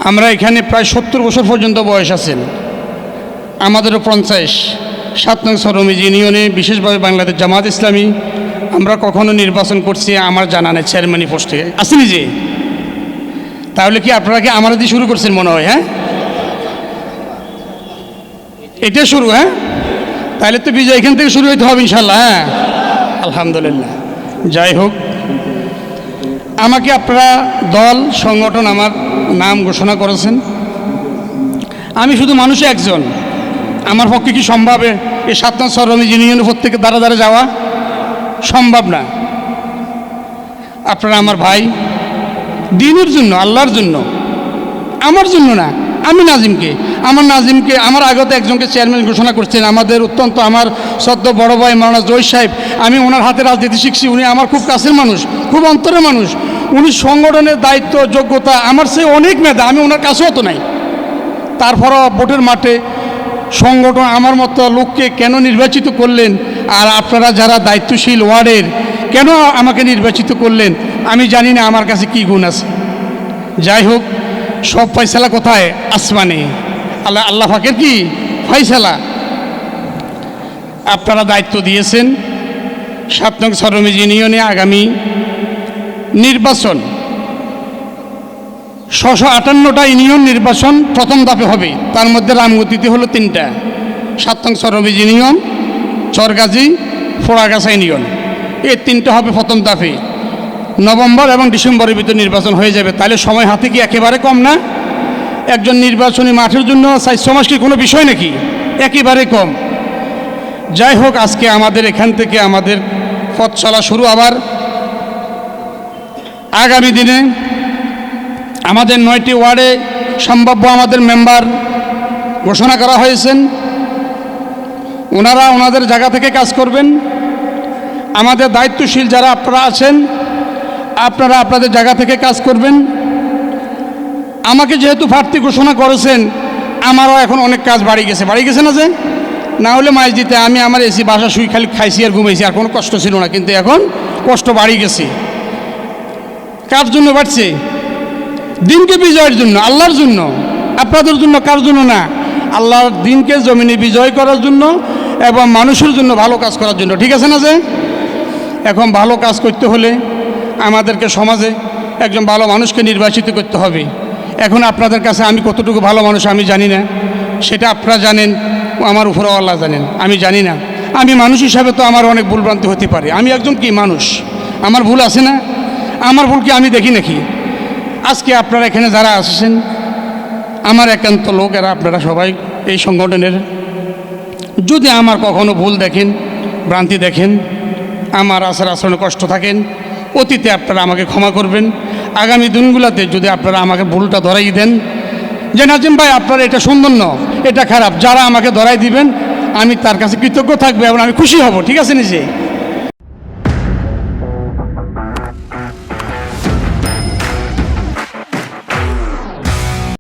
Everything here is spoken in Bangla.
আমরা এখানে প্রায় 70 বছর পর্যন্ত বয়স আছেন, আমাদেরও 50। 7 নং সরমিজ ইউনিয়নে বিশেষভাবে বাংলাদেশ জামাত ইসলামী আমরা কখনো নির্বাচন করছি আমার জানা নেই চেয়ারম্যানি পোস্টে আসেনি যে। তাহলে কি আপনারা কি আমার দিয়ে শুরু করছেন মনে হয়? হ্যাঁ, এটা শুরু। হ্যাঁ, তাহলে তো বিজয় এখান থেকে শুরু হইতে হবে ইনশাল্লাহ। হ্যাঁ, আলহামদুলিল্লাহ। যাই হোক, আমাকে আপনারা দল সংগঠন আমার নাম ঘোষণা করেছেন। আমি শুধু মানুষ একজন, আমার পক্ষে কি সম্ভব এই 7 নং সরমিজ ইউনিয়নের প্রত্যেকে দ্বারা দ্বারা যাওয়া? সম্ভব না। আপনারা আমার ভাই, দিনের জন্য, আল্লাহর জন্য, আমার জন্য না। আমি নাজিমকে আমার আগত একজনকে চেয়ারম্যান ঘোষণা করছেন, আমাদের অত্যন্ত আমার সদ্য বড় ভাই মাওলানা জয় সাহেব। আমি ওনার হাতে রাজনীতি শিখছি, উনি আমার খুব কাছের মানুষ, খুব অন্তরের মানুষ। উনি সংগঠনের দায়িত্ব যোগ্যতা আমার চেয়ে অনেক মেধা, আমি ওনার কাছেও তো নাই। তারপরও ভোটের মাঠে সংগঠন আমার মতো লোককে কেন নির্বাচিত করলেন, আর আপনারা যারা দায়িত্বশীল ওয়ার্ডের কেন আমাকে নির্বাচিত করলেন আমি জানি না, আমার কাছে কি গুণ আছে। যাই হোক, সব ফয়সালা কোথায়? আসমানে। আল্লাহ পাকের কি ফয়সালা। আপনারা দায়িত্ব দিয়েছেন 7 নং সরমিজ ইউনিয়নে আগামী নির্বাচন 658টা ইউনিয়ন নির্বাচন প্রথম ধাপে হবে। তার মধ্যে রামগতিতে হলো 3টা, 7 নং সরমিজ ইউনিয়ন, চরগাজী, ফোড়াগাছা ইউনিয়ন। এই 3টা হবে প্রথম ধাপে। নভেম্বর এবং ডিসেম্বরের ভিতরে নির্বাচন হয়ে যাবে। তাহলে সময় হাতে কি একেবারে কম না? একজন নির্বাচনী মাঠের জন্য 4 মাস কি কোনো বিষয় নাকি? একেবারে কম। যাই হোক, আজকে আমাদের এখান থেকে আমাদের পথ চলা শুরু। আবার আগামী দিনে আমাদের 9টি ওয়ার্ডে সম্ভাব্য আমাদের মেম্বার ঘোষণা করা হয়েছেন। ওনারা ওনাদের জায়গা থেকে কাজ করবেন। আমাদের দায়িত্বশীল যারা আপনারা আছেন, আপনারা আপনাদের জায়গা থেকে কাজ করবেন। আমাকে যেহেতু প্রার্থী ঘোষণা করেছেন, আমারও এখন অনেক কাজ বাড়ি গেছে না যে? না হলে মাইজ দিতে আমি আমার এসি বাসা শুই খালি খাইছি আর ঘুমাইছি, আর কোনো কষ্ট ছিল না। কিন্তু এখন কষ্ট বাড়ি গেছে। কার জন্য বাড়ছে? দিনকে বিজয়ের জন্য, আল্লাহর জন্য, আপনাদের জন্য, কার জন্য না? আল্লাহর দিনকে জমিনে বিজয় করার জন্য এবং মানুষের জন্য ভালো কাজ করার জন্য। ঠিক আছে না যে? এখন ভালো কাজ করতে হলে আমাদেরকে সমাজে একজন ভালো মানুষকে নির্বাচিত করতে হবে। এখন আপনাদের কাছে আমি কতটুকু ভালো মানুষ আমি জানি না, সেটা আপনারা জানেন, আমার উপরেও আল্লাহ জানেন। আমি জানি না। আমি মানুষ হিসাবে তো আমার অনেক ভুলভ্রান্তি হতে পারে। আমি একজন কি মানুষ, আমার ভুল আছে না? আমার ভুল কি আমি দেখি নাকি? আজকে আপনারা এখানে যারা আসছেন আমার একান্ত লোক, এরা আপনারা সবাই এই সংগঠনের। যদি আমার কখনো ভুল দেখেন, ভ্রান্তি দেখেন, আমার আচরণে কষ্ট থাকেন, অতীতে আপনারা আমাকে ক্ষমা করবেন। আগামী দিনগুলোতে যদি আপনারা আমাকে ভুলটা ধরাই দেন যে নাজিম ভাই আপনার এটা সুন্দর ন, এটা খারাপ, যারা আমাকে ধরাই দিবেন আমি তার কাছে কৃতজ্ঞ থাকবো এবং আমি খুশি হব। ঠিক আছে নিজে?